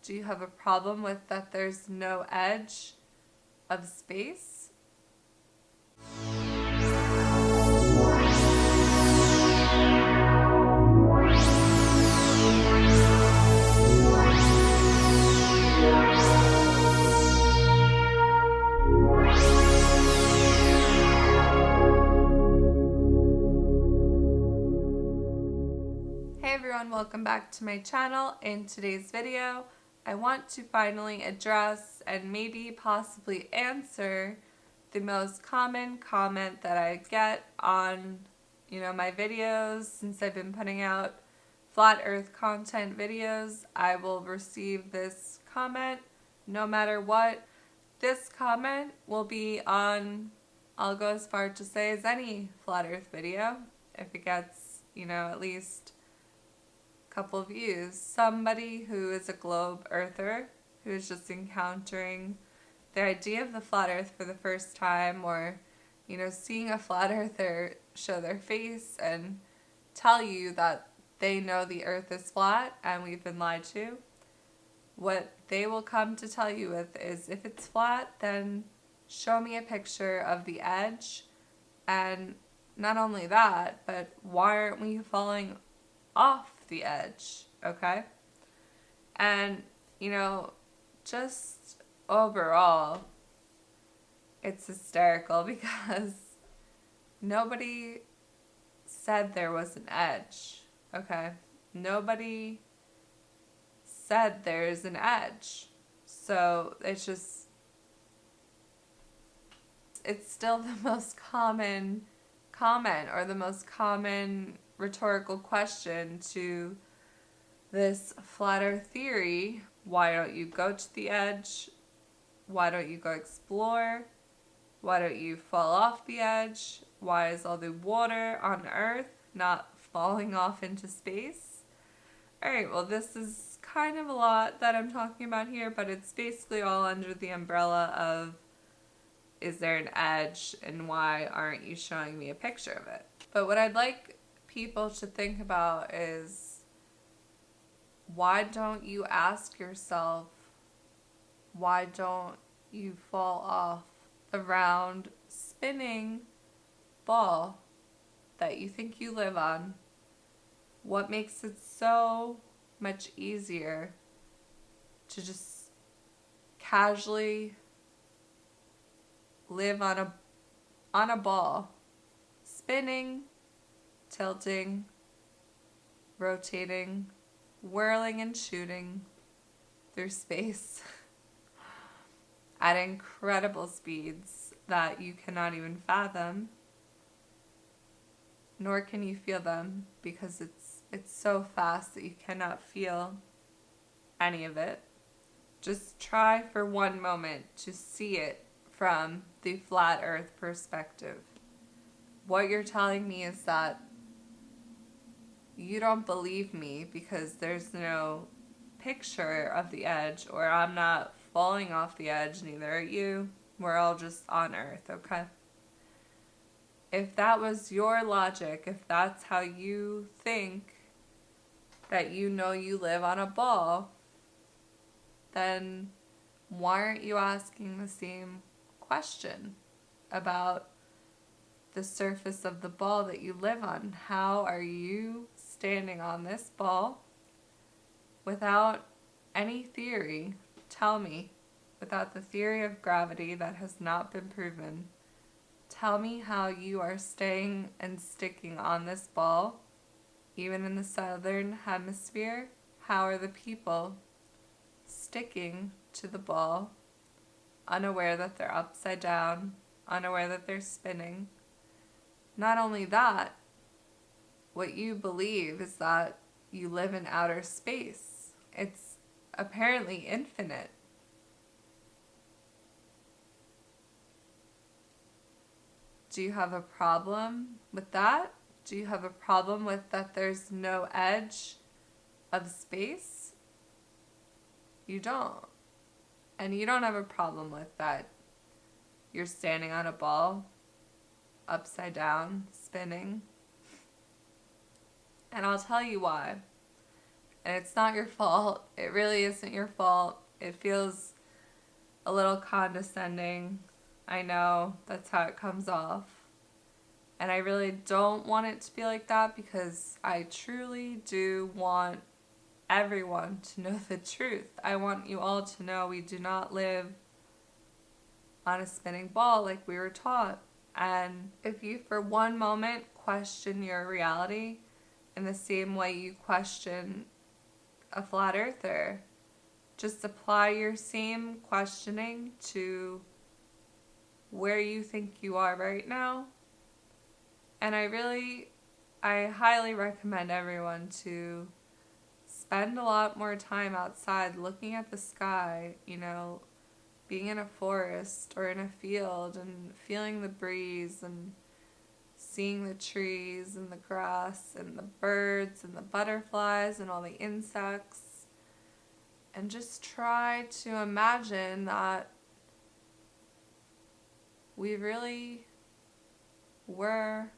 Do you have a problem with that there's no edge of space? Hey everyone, welcome back to my channel. In today's video, I want to finally address and maybe possibly answer the most common comment that I get on, my videos. Since I've been putting out flat earth content videos, I will receive this comment no matter what. This comment will be on, I'll go as far to say, as any flat earth video. If it gets, at least couple views. Somebody who is a globe earther who is just encountering the idea of the flat earth for the first time, or seeing a flat earther show their face and tell you that they know the earth is flat and we've been lied to. What they will come to tell you with is, if it's flat, then show me a picture of the edge. And not only that, but why aren't we falling off the edge? Okay? And just overall, it's hysterical because nobody said there was an edge. Okay? Nobody said there's an edge. So it's still the most common comment, or the most common rhetorical question to this flat earth theory. Why don't you go to the edge? Why don't you go explore? Why don't you fall off the edge? Why is all the water on earth not falling off into space? Alright, well, this is kind of a lot that I'm talking about here, but it's basically all under the umbrella of, is there an edge, and why aren't you showing me a picture of it? But what I'd like people to think about is, why don't you ask yourself, why don't you fall off the round spinning ball that you think you live on? What makes it so much easier to just casually live on a ball, spinning, tilting, rotating, whirling and shooting through space at incredible speeds that you cannot even fathom, nor can you feel them, because it's so fast that you cannot feel any of it. Just try for one moment to see it from the flat earth perspective. What you're telling me is that you don't believe me because there's no picture of the edge, or I'm not falling off the edge, neither are you. We're all just on earth, okay? If that was your logic, if that's how you think that you live on a ball, then why aren't you asking the same question about the surface of the ball that you live on? How are you standing on this ball without any theory? Tell me, without the theory of gravity that has not been proven, tell me how you are staying and sticking on this ball, even in the southern hemisphere. How are the people sticking to the ball, unaware that they're upside down, unaware that they're spinning? Not only that, what you believe is that you live in outer space. It's apparently infinite. Do you have a problem with that? Do you have a problem with that there's no edge of space? You don't. And you don't have a problem with that you're standing on a ball, upside down, spinning. And I'll tell you why. And it's not your fault. It really isn't your fault. It feels a little condescending. I know that's how it comes off. And I really don't want it to be like that, because I truly do want everyone to know the truth. I want you all to know we do not live on a spinning ball like we were taught. And if you for one moment question your reality in the same way you question a flat earther, just apply your same questioning to where you think you are right now. And I highly recommend everyone to spend a lot more time outside looking at the sky, being in a forest or in a field and feeling the breeze and seeing the trees and the grass and the birds and the butterflies and all the insects. And just try to imagine that we really were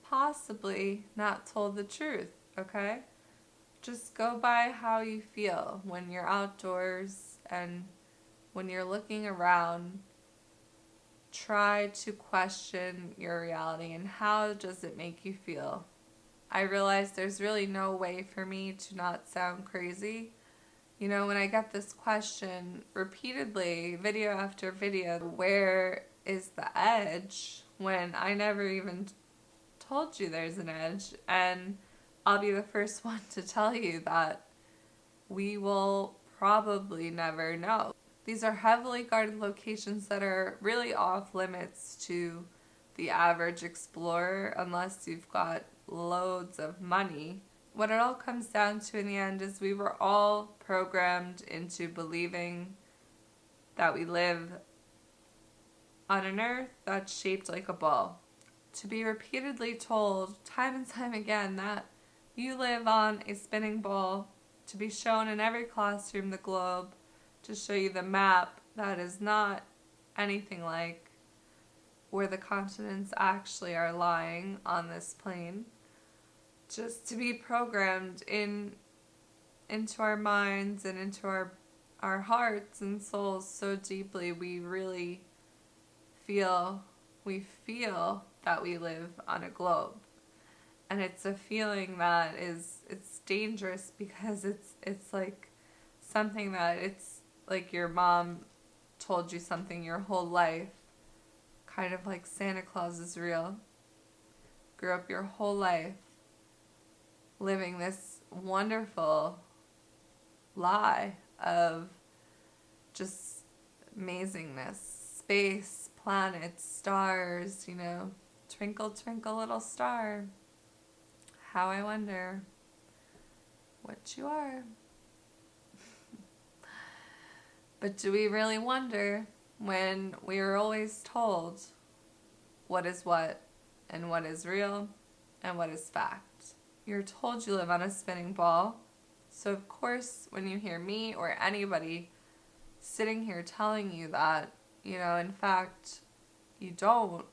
possibly not told the truth, okay? Just go by how you feel when you're outdoors and when you're looking around. Try to question your reality and how does it make you feel. I realize there's really no way for me to not sound crazy. When I get this question repeatedly, video after video, where is the edge, when I never even told you there's an edge. And I'll be the first one to tell you that we will probably never know. These are heavily guarded locations that are really off limits to the average explorer unless you've got loads of money. What it all comes down to in the end is we were all programmed into believing that we live on an earth that's shaped like a ball. To be repeatedly told time and time again that you live on a spinning ball, to be shown in every classroom the globe, to show you the map that is not anything like where the continents actually are lying on this plane. Just to be programmed into our minds and into our hearts and souls so deeply, we really feel that we live on a globe. And it's a feeling that it's dangerous, because it's like something that it's like your mom told you something your whole life, kind of like Santa Claus is real. Grew up your whole life living this wonderful lie of just amazingness, space, planets, stars, twinkle, twinkle, little star. How I wonder what you are. But do we really wonder when we are always told what is what and what is real and what is fact? You're told you live on a spinning ball. So of course, when you hear me or anybody sitting here telling you that, in fact, you don't,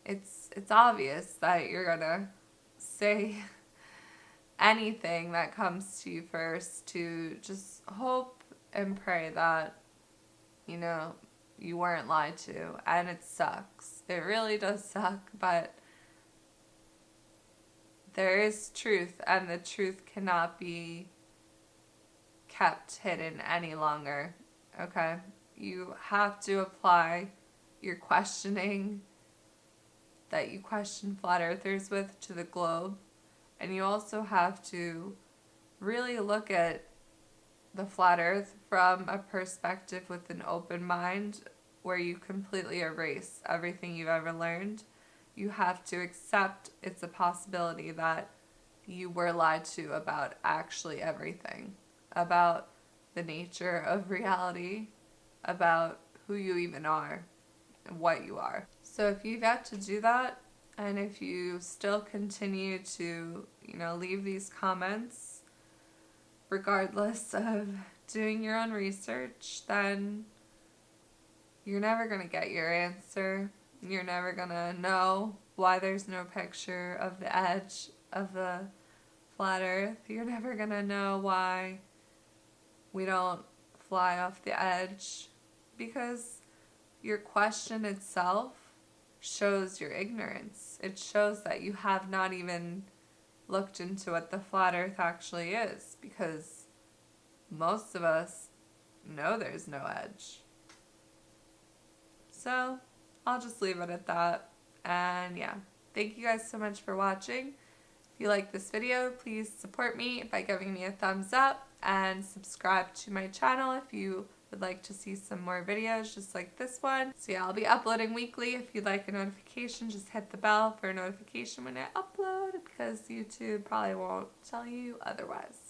it's obvious that you're gonna say anything that comes to you first to just hope and pray that, you weren't lied to. And it sucks. It really does suck, but there is truth, and the truth cannot be kept hidden any longer, okay? You have to apply your questioning that you question flat earthers with to the globe, and you also have to really look at the flat earth from a perspective with an open mind, where you completely erase everything you've ever learned. You have to accept it's a possibility that you were lied to about actually everything, about the nature of reality, about who you even are and what you are. So if you've got to do that, and if you still continue to, leave these comments, regardless of doing your own research, then you're never going to get your answer. You're never going to know why there's no picture of the edge of the flat earth, you're never gonna know why we don't fly off the edge, because your question itself shows your ignorance. It shows that you have not even looked into what the flat earth actually is, because most of us know there's no edge. So I'll just leave it at that. And yeah, thank you guys so much for watching. If you like this video, please support me by giving me a thumbs up and subscribe to my channel if you would like to see some more videos just like this one. So yeah, I'll be uploading weekly. If you'd like a notification, just hit the bell for a notification when I upload, because YouTube probably won't tell you otherwise.